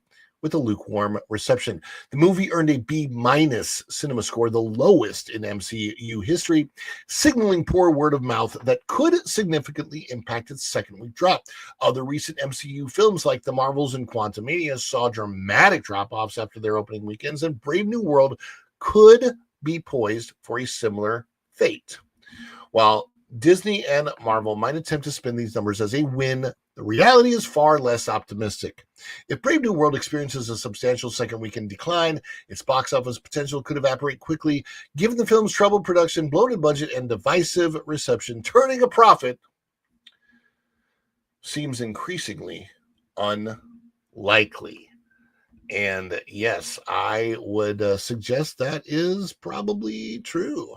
with a lukewarm reception. The movie earned a B- cinema score, the lowest in MCU history, signaling poor word of mouth that could significantly impact its second week drop. Other recent MCU films like The Marvels and Quantumania saw dramatic drop-offs after their opening weekends, and Brave New World could be poised for a similar fate. While Disney and Marvel might attempt to spin these numbers as a win, the reality is far less optimistic. If Brave New World experiences a substantial second weekend decline, its box office potential could evaporate quickly. Given the film's troubled production, bloated budget, and divisive reception, turning a profit seems increasingly unlikely. And yes, I would suggest that is probably true.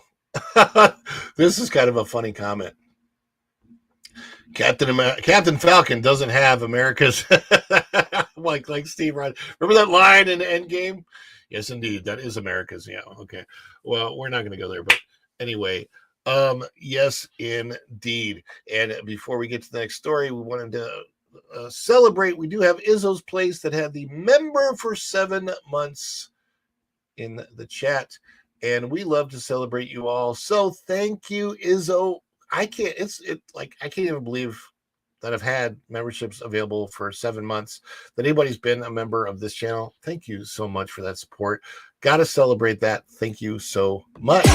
This is kind of a funny comment. Captain Falcon doesn't have America's like Steve Rogers. Remember that line in Endgame? Yes, indeed, that is America's. Yeah, okay. Well, we're not going to go there, but anyway, yes, indeed. And before we get to the next story, we wanted to celebrate. We do have Izzo's Place that had the member for 7 months in the chat, and we love to celebrate you all. So thank you, Izzo. I can't even believe that I've had memberships available for 7 months, that anybody's been a member of this channel. Thank you so much for that support. Got to celebrate that. Thank you so much.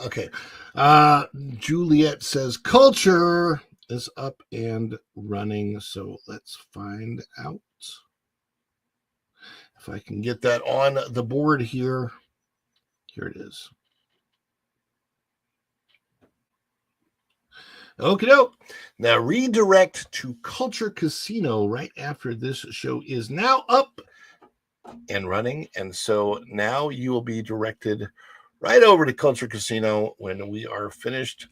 Okay. Juliet says culture is up and running. So let's find out if I can get that on the board here. Here it is. Okay, doke. Now redirect to Culture Casino right after this show is now up and running. And so now you will be directed right over to Culture Casino when we are finished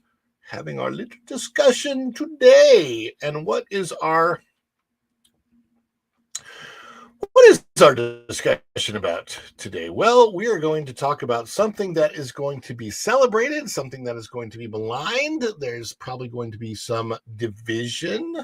having our little discussion today. And what is our discussion about today? Well, we are going to talk about something that is going to be celebrated, something that is going to be maligned. There's probably going to be some division.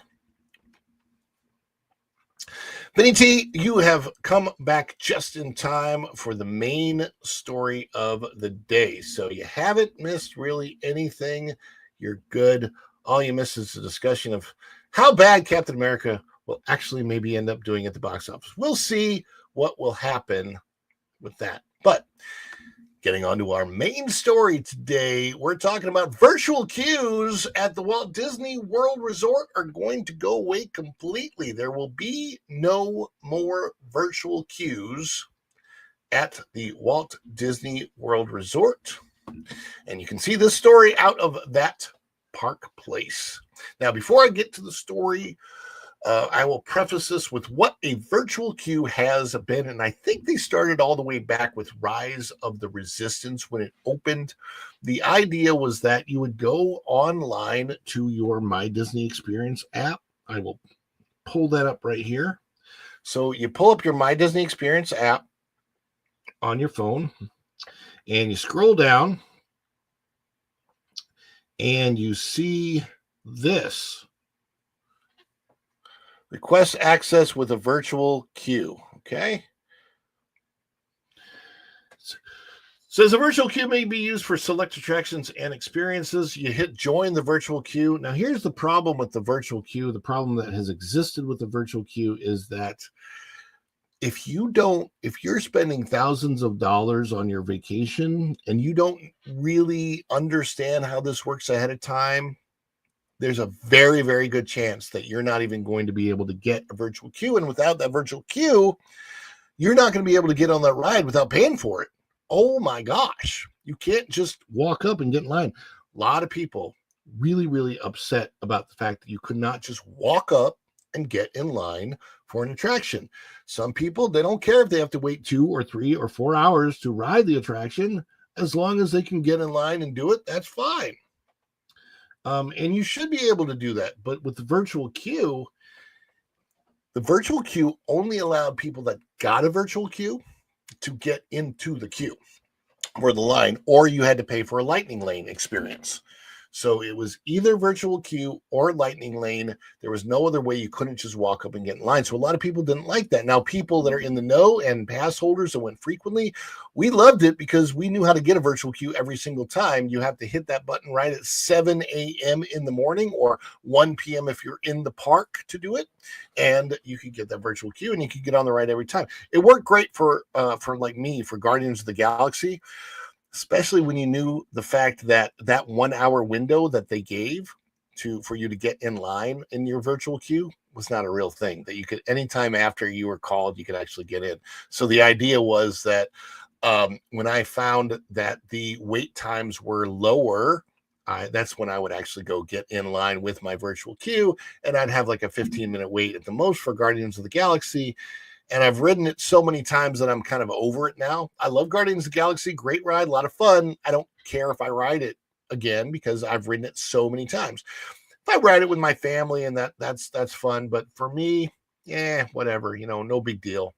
Benny T, you have come back just in time for the main story of the day. So you haven't missed really anything. You're good. All you missed is a discussion of how bad Captain America will actually maybe end up doing at the box office. We'll see what will happen with that. But getting on to our main story today, we're talking about virtual queues at the Walt Disney World Resort are going to go away completely. There will be no more virtual queues at the Walt Disney World Resort. And you can see this story out of that Park Place. Now, before I get to the story, I will preface this with what a virtual queue has been. And I think they started all the way back with Rise of the Resistance when it opened. The idea was that you would go online to your My Disney Experience app. I will pull that up right here. So you pull up your My Disney Experience app on your phone and you scroll down and you see this. Request access with a virtual queue. Okay. Says a virtual queue may be used for select attractions and experiences. You hit join the virtual queue. Now, here's the problem with the virtual queue. The problem that has existed with the virtual queue is that if you're spending thousands of dollars on your vacation and you don't really understand how this works ahead of time, there's a very, very good chance that you're not even going to be able to get a virtual queue. And without that virtual queue, you're not going to be able to get on that ride without paying for it. Oh my gosh. You can't just walk up and get in line. A lot of people really, really upset about the fact that you could not just walk up and get in line for an attraction. Some people, they don't care if they have to wait 2 or 3 or 4 hours to ride the attraction. As long as they can get in line and do it, that's fine. And you should be able to do that. But with the virtual queue only allowed people that got a virtual queue to get into the queue or the line, or you had to pay for a lightning lane experience. So it was either virtual queue or lightning lane. There was no other way. You couldn't just walk up and get in line. So a lot of people didn't like that. Now, people that are in the know and pass holders that went frequently, we loved it because we knew how to get a virtual queue every single time. You have to hit that button right at 7 a.m. in the morning or 1 p.m. if you're in the park to do it. And you could get that virtual queue and you could get on the ride every time. It worked great for like me, for Guardians of the Galaxy, especially when you knew the fact that that 1 hour window that they gave for you to get in line in your virtual queue was not a real thing, that you could, anytime after you were called, you could actually get in. So the idea was that when I found that the wait times were lower, that's when I would actually go get in line with my virtual queue, and I'd have like a 15-minute wait at the most for Guardians of the Galaxy. And I've ridden it so many times that I'm kind of over it now. I love Guardians of the Galaxy. Great ride, a lot of fun. I don't care if I ride it again because I've ridden it so many times. If I ride it with my family and that's fun. But for me, whatever, no big deal.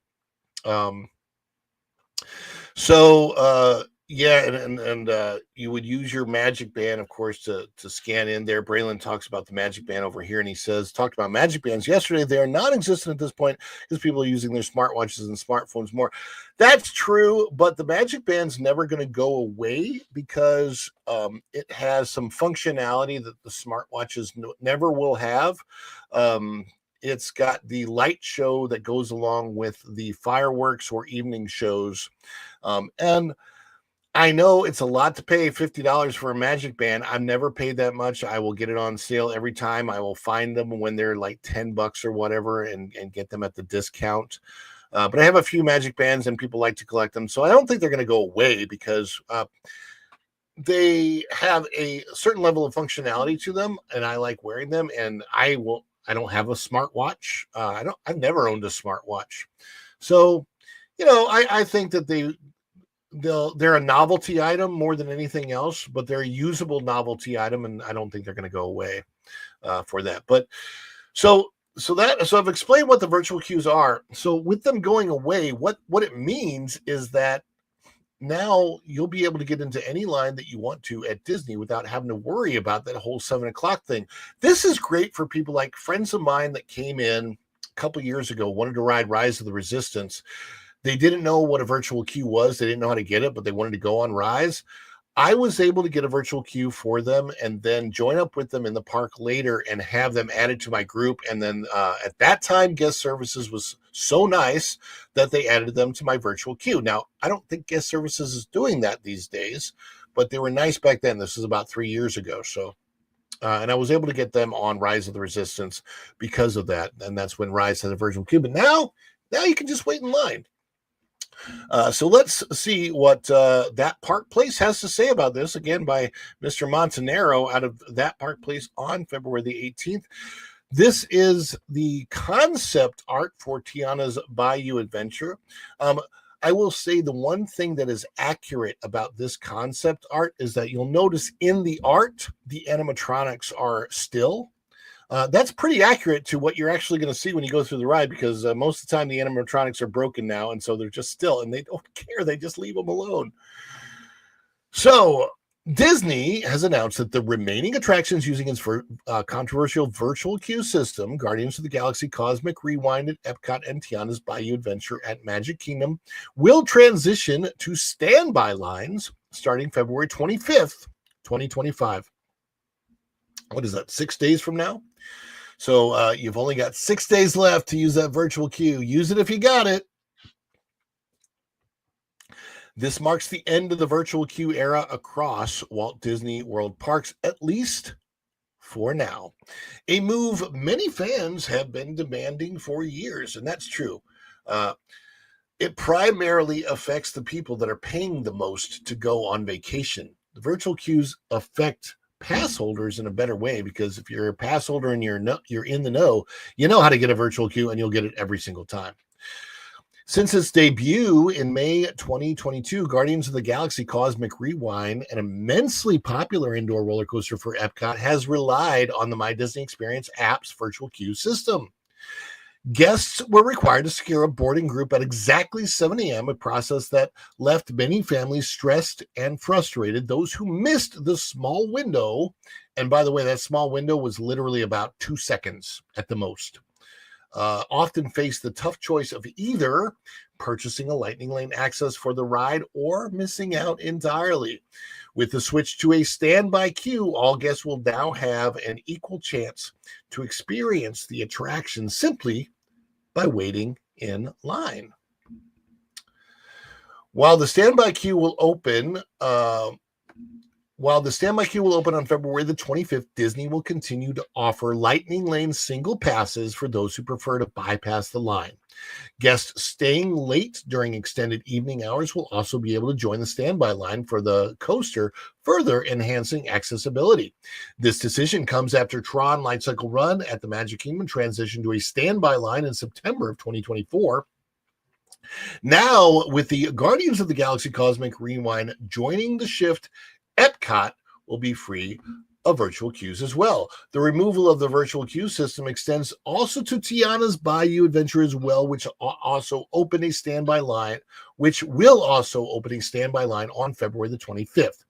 You would use your magic band, of course, to scan in there. Braylon talks about the magic band over here, and he says, talked about magic bands yesterday. They are non-existent at this point because people are using their smartwatches and smartphones more. That's true, but the magic band's never going to go away because it has some functionality that the smartwatches never will have. It's got the light show that goes along with the fireworks or evening shows. And I know it's a lot to pay $50 for a magic band. I've never paid that much. I will get it on sale every time. I will find them when they're like $10 or whatever and get them at the discount. But I have a few magic bands and people like to collect them. So I don't think they're going to go away because they have a certain level of functionality to them. And I like wearing them. And I don't have a smartwatch. I've never owned a smartwatch. So, I think that they're a novelty item more than anything else, but they're a usable novelty item, and I don't think they're going to go away for that. But so I've explained what the virtual queues are. So with them going away, what it means is that now you'll be able to get into any line that you want to at Disney without having to worry about that whole 7 o'clock thing. This is great for people like friends of mine that came in a couple years ago, wanted to ride Rise of the Resistance. They didn't know what a virtual queue was. They didn't know how to get it, but they wanted to go on Rise. I was able to get a virtual queue for them and then join up with them in the park later and have them added to my group. And then at that time, guest services was so nice that they added them to my virtual queue. Now, I don't think guest services is doing that these days, but they were nice back then. This is about 3 years ago. So, and I was able to get them on Rise of the Resistance because of that. And that's when Rise had a virtual queue. But now you can just wait in line. So let's see what That Park Place has to say about this, again by Mr. Montanaro out of That Park Place on February the 18th. This is the concept art for Tiana's Bayou Adventure. I will say the one thing that is accurate about this concept art is that you'll notice in the art, the animatronics are still. That's pretty accurate to what you're actually going to see when you go through the ride, because most of the time the animatronics are broken now, and so they're just still, and they don't care. They just leave them alone. So Disney has announced that the remaining attractions using its controversial virtual queue system, Guardians of the Galaxy Cosmic Rewind at Epcot and Tiana's Bayou Adventure at Magic Kingdom, will transition to standby lines starting February 25th, 2025. What is that, 6 days from now? So you've only got 6 days left to use that virtual queue. Use it if you got it. This marks the end of the virtual queue era across Walt Disney World parks, at least for now. A move many fans have been demanding for years, and that's true. It primarily affects the people that are paying the most to go on vacation. The virtual queues affect pass holders in a better way, because if you're a pass holder and you're in the know, you know how to get a virtual queue, and you'll get it every single time. Since its debut in May 2022, Guardians of the Galaxy Cosmic Rewind, an immensely popular indoor roller coaster for Epcot, has relied on the My Disney Experience app's virtual queue system. Guests were required to secure a boarding group at exactly 7 a.m., a process that left many families stressed and frustrated. Those who missed the small window, and by the way, that small window was literally about 2 seconds at the most, often face the tough choice of either purchasing a Lightning Lane access for the ride or missing out entirely. With the switch to a standby queue, all guests will now have an equal chance to experience the attraction simply by waiting in line. While the standby queue will open on February the 25th, Disney will continue to offer Lightning Lane single passes for those who prefer to bypass the line. Guests staying late during extended evening hours will also be able to join the standby line for the coaster, further enhancing accessibility. This decision comes after Tron Lightcycle Run at the Magic Kingdom transitioned to a standby line in September of 2024. Now, with the Guardians of the Galaxy Cosmic Rewind joining the shift, Epcot will be free of virtual queues as well. The removal of the virtual queue system extends also to Tiana's Bayou Adventure as well, which will also open a standby line on February the 25th.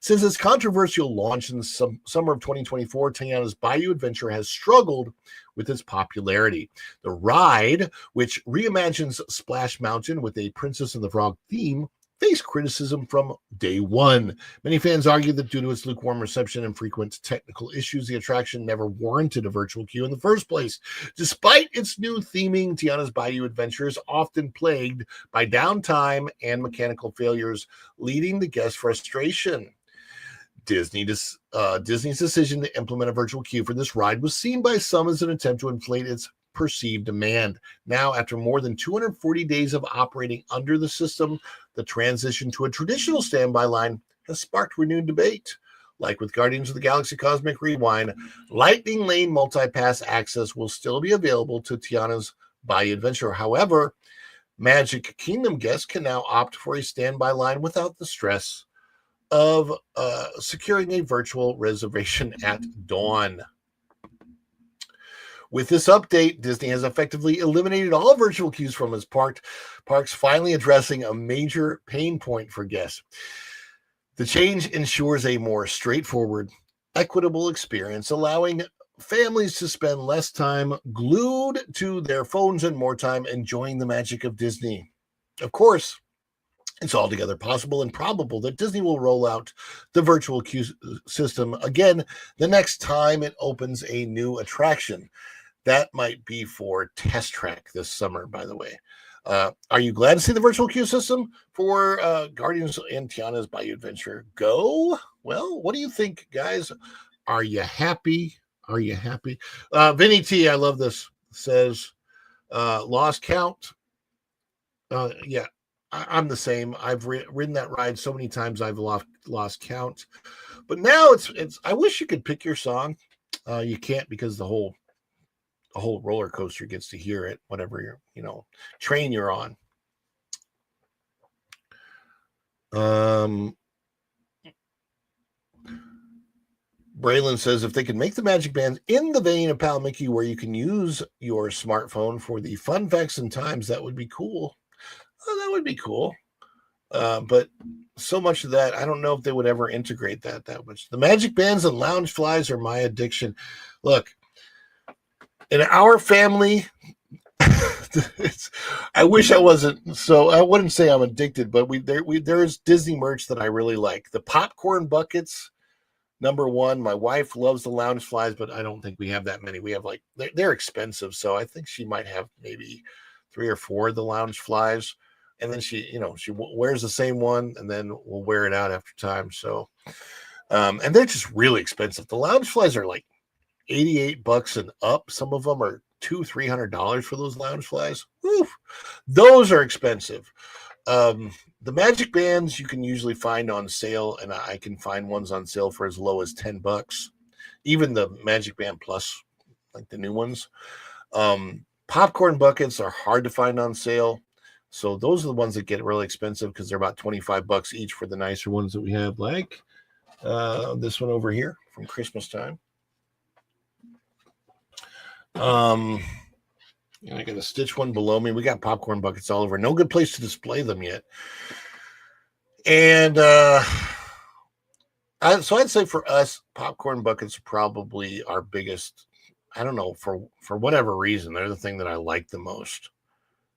Since its controversial launch in the summer of 2024, Tiana's Bayou Adventure has struggled with its popularity. The ride, which reimagines Splash Mountain with a Princess and the Frog theme, faced criticism from day one. Many fans argue that due to its lukewarm reception and frequent technical issues, the attraction never warranted a virtual queue in the first place. Despite its new theming, Tiana's Bayou Adventure is often plagued by downtime and mechanical failures, leading to guest frustration. Disney's decision to implement a virtual queue for this ride was seen by some as an attempt to inflate its perceived demand. Now, after more than 240 days of operating under the system, the transition to a traditional standby line has sparked renewed debate. Like with Guardians of the Galaxy Cosmic Rewind, Lightning Lane multi-pass access will still be available to Tiana's Bayou Adventure. However, Magic Kingdom guests can now opt for a standby line without the stress of securing a virtual reservation at dawn. With this update, Disney has effectively eliminated all virtual queues from its parks, finally addressing a major pain point for guests. The change ensures a more straightforward, equitable experience, allowing families to spend less time glued to their phones and more time enjoying the magic of Disney. Of course, it's altogether possible and probable that Disney will roll out the virtual queue system again the next time it opens a new attraction. That might be for Test Track this summer, by the way. Are you glad to see the virtual queue system for Guardians and Tiana's Bayou Adventure go? Well, what do you think, guys? Are you happy? Are you happy? Vinny T, I love this, says, lost count. Yeah, I'm the same. I've ridden that ride so many times I've lost count. But now it's. I wish you could pick your song. You can't, because the whole roller coaster gets to hear it, whatever train you're on. Braylon says, if they could make the Magic Bands in the vein of Pal Mickey, where you can use your smartphone for the fun facts and times, that would be cool. Oh, that would be cool. But so much of that, I don't know if they would ever integrate that much. The Magic Bands and lounge flies are my addiction. Look, in our family, I wish I wasn't. So I wouldn't say I'm addicted, but there's Disney merch that I really like. The popcorn buckets, number one. My wife loves the lounge flies, but I don't think we have that many. We have they're expensive, so I think she might have maybe 3 or 4 of the lounge flies, and then she wears the same one, and then we'll wear it out after time. So, and they're just really expensive. The lounge flies are like $88 and up. Some of them are $200-$300 for those Loungeflies. Oof, those are expensive. The Magic Bands you can usually find on sale, and I can find ones on sale for as low as $10. Even the Magic Band Plus, like the new ones. Popcorn buckets are hard to find on sale. So those are the ones that get really expensive because they're about $25 each for the nicer ones that we have, like this one over here from Christmas time. And I got a Stitch one below me. We got popcorn buckets all over. No good place to display them yet. And so I'd say for us, popcorn buckets are probably our biggest. I don't know, for whatever reason, they're the thing that I like the most.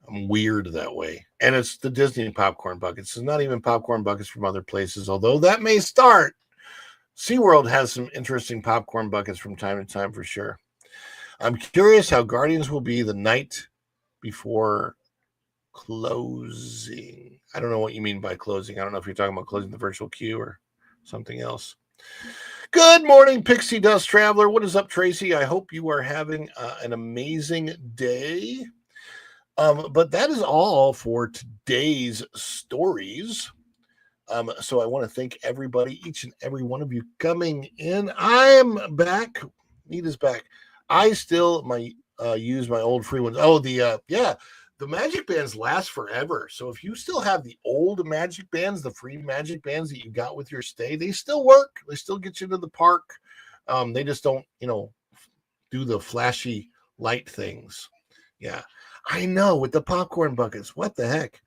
I'm weird that way. And it's the Disney popcorn buckets. It's not even popcorn buckets from other places, although that may start. SeaWorld has some interesting popcorn buckets from time to time for sure. I'm curious how Guardians will be the night before closing. I don't know what you mean by closing. I don't know if you're talking about closing the virtual queue or something else. Good morning, Pixie Dust Traveler. What is up, Tracy? I hope you are having an amazing day. But that is all for today's stories. So I want to thank everybody, each and every one of you coming in. I am back. Nita's back. I still use my old free ones. Oh, the Magic Bands last forever. So if you still have the old Magic Bands, the free Magic Bands that you got with your stay, they still work. They still get you to the park. They just don't, do the flashy light things. Yeah, I know, with the popcorn buckets. What the heck?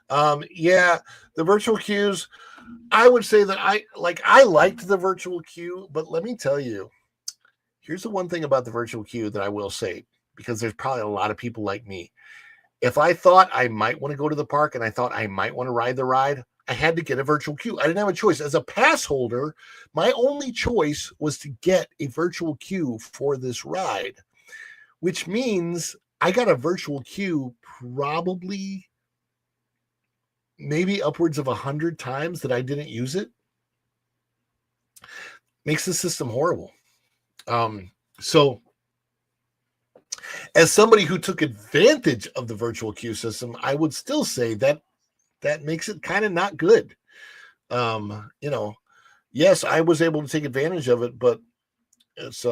The virtual queues. I would say that I liked the virtual queue, but let me tell you, here's the one thing about the virtual queue that I will say, because there's probably a lot of people like me. If I thought I might want to go to the park and I thought I might want to ride the ride, I had to get a virtual queue. I didn't have a choice. As a pass holder, my only choice was to get a virtual queue for this ride, which means I got a virtual queue probably maybe upwards of 100 times that I didn't use it. Makes the system horrible. So as somebody who took advantage of the virtual queue system, I would still say that makes it kind of not good. Yes, I was able to take advantage of it, but it's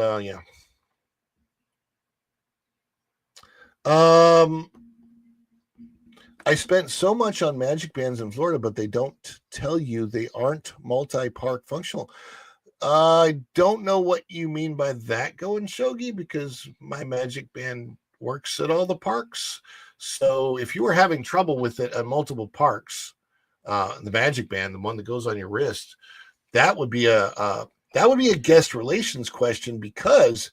I spent so much on Magic Bands in Florida, but they don't tell you they aren't multi-park functional. I don't know what you mean by that, Going Shogi, because my Magic Band works at all the parks. So if you were having trouble with it at multiple parks, the Magic Band, the one that goes on your wrist, that would be a guest relations question, because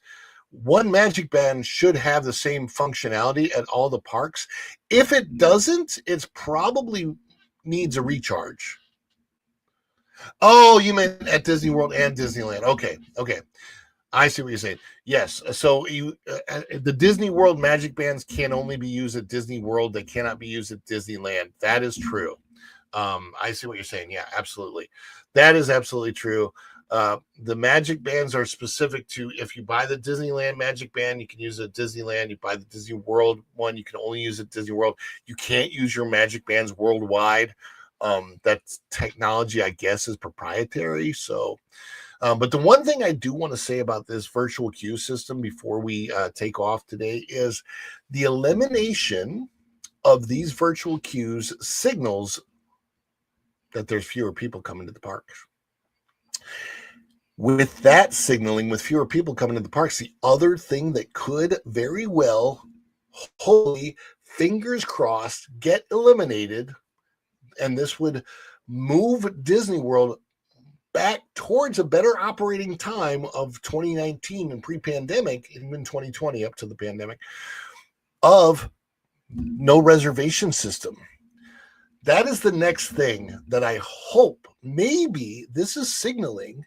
one Magic Band should have the same functionality at all the parks. If it doesn't, it's probably needs a recharge. Oh, you meant at Disney World and Disneyland. Okay. I see what you're saying. Yes. So the Disney World Magic Bands can only be used at Disney World. They cannot be used at Disneyland. That is true. I see what you're saying. Yeah, absolutely. That is absolutely true. The Magic Bands are specific to, if you buy the Disneyland Magic Band, you can use it at Disneyland. You buy the Disney World one, you can only use it at Disney World. You can't use your Magic Bands worldwide. That technology, I guess, is proprietary. So, but the one thing I do want to say about this virtual queue system before we take off today is the elimination of these virtual queues signals that there's fewer people coming to the parks. With that signaling, with fewer people coming to the parks, the other thing that could very well, hopefully, fingers crossed, get eliminated, and this would move Disney World back towards a better operating time of 2019 and pre-pandemic, even 2020 up to the pandemic, of no reservation system. That is the next thing that I hope, maybe this is signaling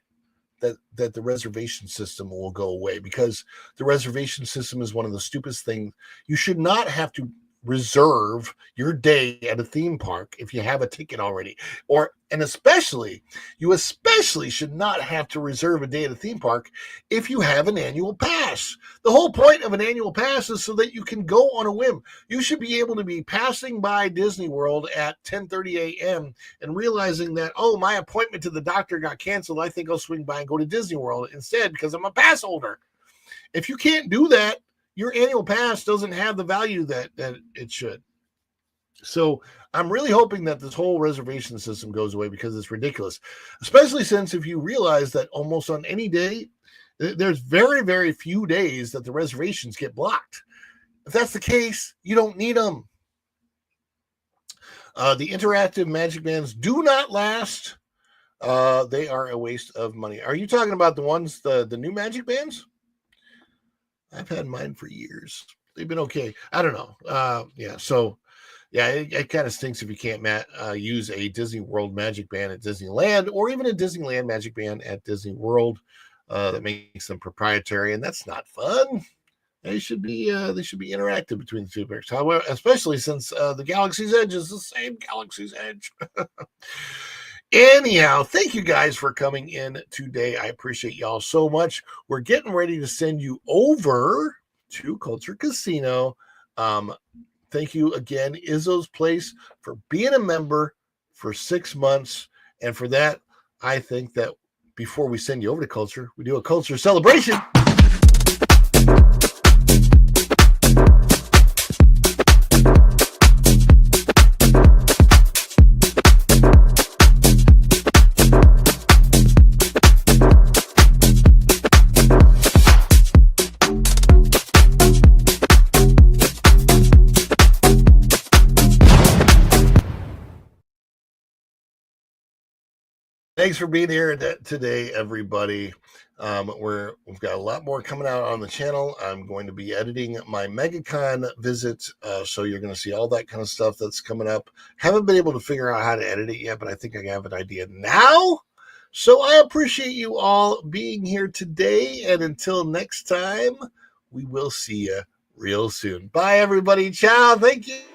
that the reservation system will go away, because the reservation system is one of the stupidest things. You should not have to reserve your day at a theme park if you have a ticket already. You especially should not have to reserve a day at a theme park if you have an annual pass. The whole point of an annual pass is so that you can go on a whim. You should be able to be passing by Disney World at 10:30 a.m. and realizing that, oh, my appointment to the doctor got canceled. I think I'll swing by and go to Disney World instead because I'm a pass holder. If you can't do that, your annual pass doesn't have the value that it should. So I'm really hoping that this whole reservation system goes away because it's ridiculous, especially since if you realize that almost on any day, there's very, very few days that the reservations get blocked. If that's the case, you don't need them. The interactive magic bands do not last. They are a waste of money. Are you talking about the ones, the new magic bands? I've had mine for years. They've been okay. I don't know. It kind of stinks if you can't use a Disney World magic band at Disneyland or even a Disneyland magic band at Disney World. That makes them proprietary, and that's not fun. They should be interactive between the two parks. However, especially since the Galaxy's Edge is the same Galaxy's Edge. Anyhow, thank you guys for coming in today. I appreciate y'all so much. We're getting ready to send you over to Culture Casino. Thank you again, Izzo's Place, for being a member for 6 months. And for that, I think that before we send you over to Culture, we do a Culture celebration. Thanks for being here today, everybody. We've got a lot more coming out on the channel. I'm going to be editing my MegaCon visit, so you're going to see all that kind of stuff that's coming up. Haven't been able to figure out how to edit it yet, but I think I have an idea now. So I appreciate you all being here today, and until next time, we will see you real soon. Bye, everybody. Ciao. Thank you.